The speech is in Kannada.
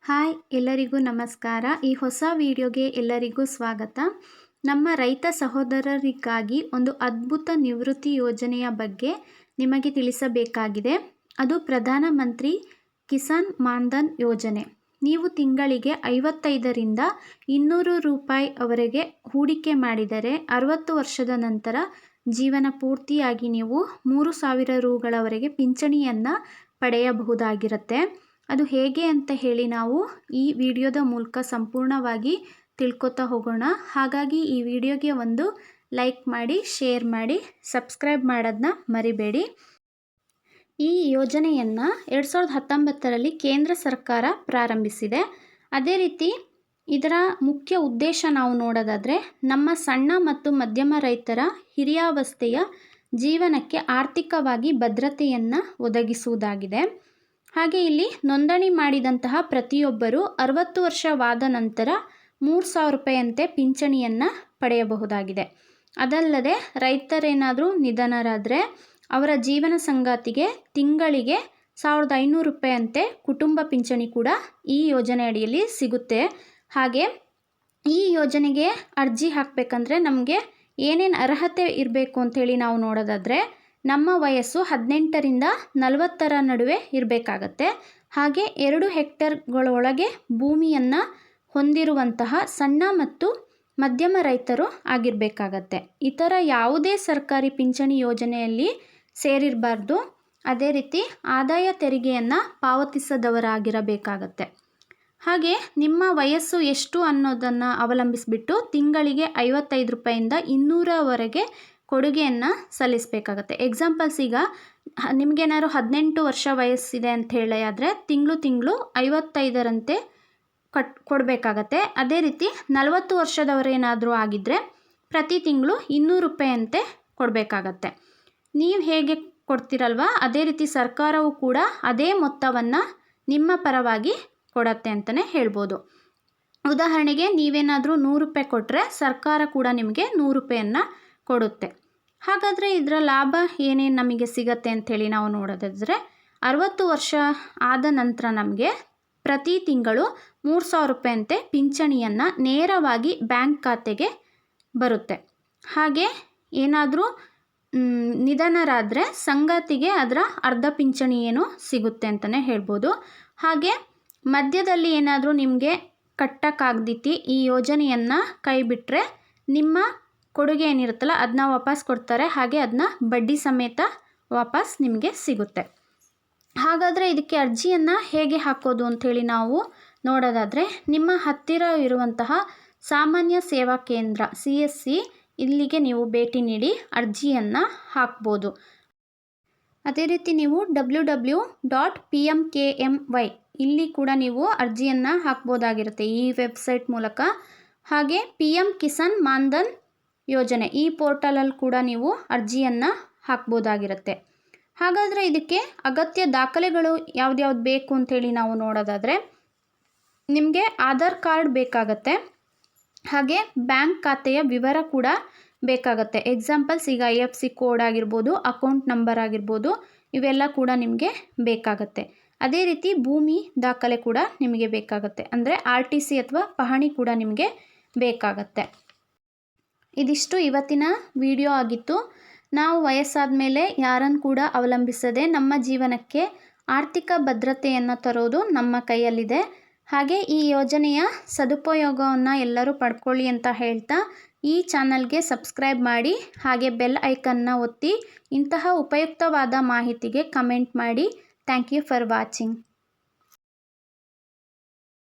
ಹಾಯ್ ಎಲ್ಲರಿಗೂ ನಮಸ್ಕಾರ. ಈ ಹೊಸ ವಿಡಿಯೋಗೆ ಎಲ್ಲರಿಗೂ ಸ್ವಾಗತ. ನಮ್ಮ ರೈತ ಸಹೋದರರಿಗಾಗಿ ಒಂದು ಅದ್ಭುತ ನಿವೃತ್ತಿ ಯೋಜನೆಯ ಬಗ್ಗೆ ನಿಮಗೆ ತಿಳಿಸಬೇಕಾಗಿದೆ. ಅದು ಪ್ರಧಾನಮಂತ್ರಿ ಕಿಸಾನ್ ಮಾನ್ಧನ್ ಯೋಜನೆ. ನೀವು ತಿಂಗಳಿಗೆ 55ರಿಂದ 200 ರೂಪಾಯಿ ಅವರೆಗೆ ಹೂಡಿಕೆ ಮಾಡಿದರೆ 60 ವರ್ಷದ ನಂತರ ಜೀವನ ಪೂರ್ತಿಯಾಗಿ ನೀವು 3000 ರೂಗಳವರೆಗೆ ಪಿಂಚಣಿಯನ್ನು ಪಡೆಯಬಹುದಾಗಿರುತ್ತೆ. ಅದು ಹೇಗೆ ಅಂತ ಹೇಳಿ ನಾವು ಈ ವಿಡಿಯೋದ ಮೂಲಕ ಸಂಪೂರ್ಣವಾಗಿ ತಿಳ್ಕೊತಾ ಹೋಗೋಣ. ಹಾಗಾಗಿ ಈ ವಿಡಿಯೋಗೆ ಒಂದು ಲೈಕ್ ಮಾಡಿ, ಶೇರ್ ಮಾಡಿ, ಸಬ್ಸ್ಕ್ರೈಬ್ ಮಾಡೋದನ್ನ ಮರಿಬೇಡಿ. ಈ ಯೋಜನೆಯನ್ನು 2019ರಲ್ಲಿ ಕೇಂದ್ರ ಸರ್ಕಾರ ಪ್ರಾರಂಭಿಸಿದೆ. ಅದೇ ರೀತಿ ಇದರ ಮುಖ್ಯ ಉದ್ದೇಶ ನಾವು ನೋಡೋದಾದರೆ ನಮ್ಮ ಸಣ್ಣ ಮತ್ತು ಮಧ್ಯಮ ರೈತರ ಹಿರಿಯಾವಸ್ಥೆಯ ಜೀವನಕ್ಕೆ ಆರ್ಥಿಕವಾಗಿ ಭದ್ರತೆಯನ್ನು ಒದಗಿಸುವುದಾಗಿದೆ. ಹಾಗೆ ಇಲ್ಲಿ ನೋಂದಣಿ ಮಾಡಿದಂತಹ ಪ್ರತಿಯೊಬ್ಬರು 60 ವರ್ಷವಾದ ನಂತರ 3000 ರೂಪಾಯಿಯಂತೆ ಪಿಂಚಣಿಯನ್ನು ಪಡೆಯಬಹುದಾಗಿದೆ. ಅದಲ್ಲದೆ ರೈತರೇನಾದರೂ ನಿಧನರಾದರೆ ಅವರ ಜೀವನ ಸಂಗಾತಿಗೆ ತಿಂಗಳಿಗೆ 1500 ರೂಪಾಯಿಯಂತೆ ಕುಟುಂಬ ಪಿಂಚಣಿ ಕೂಡ ಈ ಯೋಜನೆ ಅಡಿಯಲ್ಲಿ ಸಿಗುತ್ತೆ. ಹಾಗೆ ಈ ಯೋಜನೆಗೆ ಅರ್ಜಿ ಹಾಕಬೇಕಂದ್ರೆ ನಮಗೆ ಏನೇನು ಅರ್ಹತೆ ಇರಬೇಕು ಅಂಥೇಳಿ ನಾವು ನೋಡೋದಾದರೆ ನಮ್ಮ ವಯಸ್ಸು 18ರಿಂದ 40 ನಡುವೆ ಇರಬೇಕಾಗತ್ತೆ. ಹಾಗೆ 2 ಹೆಕ್ಟೇರ್ಗಳೊಳಗೆ ಭೂಮಿಯನ್ನು ಹೊಂದಿರುವಂತಹ ಸಣ್ಣ ಮತ್ತು ಮಧ್ಯಮ ರೈತರು ಆಗಿರಬೇಕಾಗತ್ತೆ. ಇತರ ಯಾವುದೇ ಸರ್ಕಾರಿ ಪಿಂಚಣಿ ಯೋಜನೆಯಲ್ಲಿ ಸೇರಿರಬಾರ್ದು. ಅದೇ ರೀತಿ ಆದಾಯ ತೆರಿಗೆಯನ್ನು ಪಾವತಿಸದವರಾಗಿರಬೇಕಾಗತ್ತೆ. ಹಾಗೆ ನಿಮ್ಮ ವಯಸ್ಸು ಎಷ್ಟು ಅನ್ನೋದನ್ನು ಅವಲಂಬಿಸಿಬಿಟ್ಟು ತಿಂಗಳಿಗೆ 55 ರೂಪಾಯಿಂದ 200ವರೆಗೆ ಕೊಡುಗೆಯನ್ನು ಸಲ್ಲಿಸಬೇಕಾಗತ್ತೆ. ಎಕ್ಸಾಂಪಲ್ಸ್, ಈಗ ನಿಮಗೇನಾದ್ರು 18 ವರ್ಷ ವಯಸ್ಸಿದೆ ಅಂತ ಹೇಳಿ ಆದರೆ ತಿಂಗಳು 55ರಂತೆ ಕೊಡಬೇಕಾಗತ್ತೆ. ಅದೇ ರೀತಿ 40 ವರ್ಷದವರೇನಾದರೂ ಆಗಿದ್ದರೆ ಪ್ರತಿ ತಿಂಗಳು 200 ರೂಪಾಯಿಯಂತೆ ಕೊಡಬೇಕಾಗತ್ತೆ. ನೀವು ಹೇಗೆ ಕೊಡ್ತೀರಲ್ವ ಅದೇ ರೀತಿ ಸರ್ಕಾರವು ಕೂಡ ಅದೇ ಮೊತ್ತವನ್ನು ನಿಮ್ಮ ಪರವಾಗಿ ಕೊಡತ್ತೆ ಅಂತಲೇ ಹೇಳ್ಬೋದು. ಉದಾಹರಣೆಗೆ ನೀವೇನಾದರೂ 100 ರೂಪಾಯಿ ಕೊಟ್ಟರೆ ಸರ್ಕಾರ ಕೂಡ ನಿಮಗೆ 100 ರೂಪಾಯಿಯನ್ನು ಕೊಡುತ್ತೆ. ಹಾಗಾದರೆ ಇದರ ಲಾಭ ಏನೇನು ನಮಗೆ ಸಿಗತ್ತೆ ಅಂಥೇಳಿ ನಾವು ನೋಡೋದಾದರೆ 60 ವರ್ಷ ಆದ ನಂತರ ನಮಗೆ ಪ್ರತಿ ತಿಂಗಳು 3000 ರೂಪಾಯಿಯಂತೆ ಪಿಂಚಣಿಯನ್ನು ನೇರವಾಗಿ ಬ್ಯಾಂಕ್ ಖಾತೆಗೆ ಬರುತ್ತೆ. ಹಾಗೆ ಏನಾದರೂ ನಿಧನರಾದರೆ ಸಂಗಾತಿಗೆ ಅದರ ಅರ್ಧ ಪಿಂಚಣಿ ಏನು ಸಿಗುತ್ತೆ ಅಂತಲೇ ಹೇಳ್ಬೋದು. ಹಾಗೆ ಮಧ್ಯದಲ್ಲಿ ಏನಾದರೂ ನಿಮಗೆ ಕಟ್ಟಕ್ಕಾಗ್ದಿತ್ತು ಈ ಯೋಜನೆಯನ್ನು ಕೈ ಬಿಟ್ಟರೆ ನಿಮ್ಮ ಕೊಡುಗೆ ಏನಿರುತ್ತಲ್ಲ ಅದನ್ನ ವಾಪಸ್ ಕೊಡ್ತಾರೆ. ಹಾಗೆ ಅದನ್ನ ಬಡ್ಡಿ ಸಮೇತ ವಾಪಸ್ ನಿಮಗೆ ಸಿಗುತ್ತೆ. ಹಾಗಾದರೆ ಇದಕ್ಕೆ ಅರ್ಜಿಯನ್ನು ಹೇಗೆ ಹಾಕೋದು ಅಂಥೇಳಿ ನಾವು ನೋಡೋದಾದರೆ ನಿಮ್ಮ ಹತ್ತಿರ ಇರುವಂತಹ ಸಾಮಾನ್ಯ ಸೇವಾ ಕೇಂದ್ರ CSC ಇಲ್ಲಿಗೆ ನೀವು ಭೇಟಿ ನೀಡಿ ಅರ್ಜಿಯನ್ನು ಹಾಕ್ಬೋದು. ಅದೇ ರೀತಿ ನೀವು www.pmkmy ಇಲ್ಲಿ ಕೂಡ ನೀವು ಅರ್ಜಿಯನ್ನು ಹಾಕ್ಬೋದಾಗಿರುತ್ತೆ ಈ ವೆಬ್ಸೈಟ್ ಮೂಲಕ. ಹಾಗೆ PM ಕಿಸಾನ್ ಮಾನ್ಧನ್ ಯೋಜನೆ ಈ ಪೋರ್ಟಲಲ್ಲಿ ಕೂಡ ನೀವು ಅರ್ಜಿಯನ್ನು ಹಾಕ್ಬೋದಾಗಿರುತ್ತೆ. ಹಾಗಾದರೆ ಇದಕ್ಕೆ ಅಗತ್ಯ ದಾಖಲೆಗಳು ಯಾವ್ದ್ಯಾವ್ದು ಬೇಕು ಅಂಥೇಳಿ ನಾವು ನೋಡೋದಾದರೆ ನಿಮಗೆ ಆಧಾರ್ ಕಾರ್ಡ್ ಬೇಕಾಗತ್ತೆ. ಹಾಗೆ ಬ್ಯಾಂಕ್ ಖಾತೆಯ ವಿವರ ಕೂಡ ಬೇಕಾಗತ್ತೆ. ಎಕ್ಸಾಂಪಲ್ಸ್, ಈಗ IFSC ಕೋಡ್ ಆಗಿರ್ಬೋದು, ಅಕೌಂಟ್ ನಂಬರ್ ಆಗಿರ್ಬೋದು, ಇವೆಲ್ಲ ಕೂಡ ನಿಮಗೆ ಬೇಕಾಗತ್ತೆ. ಅದೇ ರೀತಿ ಭೂಮಿ ದಾಖಲೆ ಕೂಡ ನಿಮಗೆ ಬೇಕಾಗತ್ತೆ. ಅಂದರೆ RTC ಅಥವಾ ಪಹಣಿ ಕೂಡ ನಿಮಗೆ ಬೇಕಾಗತ್ತೆ. ಇದಿಷ್ಟು ಇವತ್ತಿನ ವಿಡಿಯೋ ಆಗಿತ್ತು. ನಾವು ವಯಸ್ಸಾದ ಮೇಲೆ ಯಾರನ್ನು ಕೂಡ ಅವಲಂಬಿಸದೆ ನಮ್ಮ ಜೀವನಕ್ಕೆ ಆರ್ಥಿಕ ಭದ್ರತೆಯನ್ನು ತರೋದು ನಮ್ಮ ಕೈಯಲ್ಲಿದೆ. ಹಾಗೆ ಈ ಯೋಜನೆಯ ಸದುಪಯೋಗವನ್ನು ಎಲ್ಲರೂ ಪಡ್ಕೊಳ್ಳಿ ಅಂತ ಹೇಳ್ತಾ ಈ ಚಾನಲ್ಗೆ ಸಬ್ಸ್ಕ್ರೈಬ್ ಮಾಡಿ, ಹಾಗೆ ಬೆಲ್ ಐಕನ್ನ ಒತ್ತಿ. ಇಂತಹ ಉಪಯುಕ್ತವಾದ ಮಾಹಿತಿಗೆ ಕಮೆಂಟ್ ಮಾಡಿ. Thank you for watching.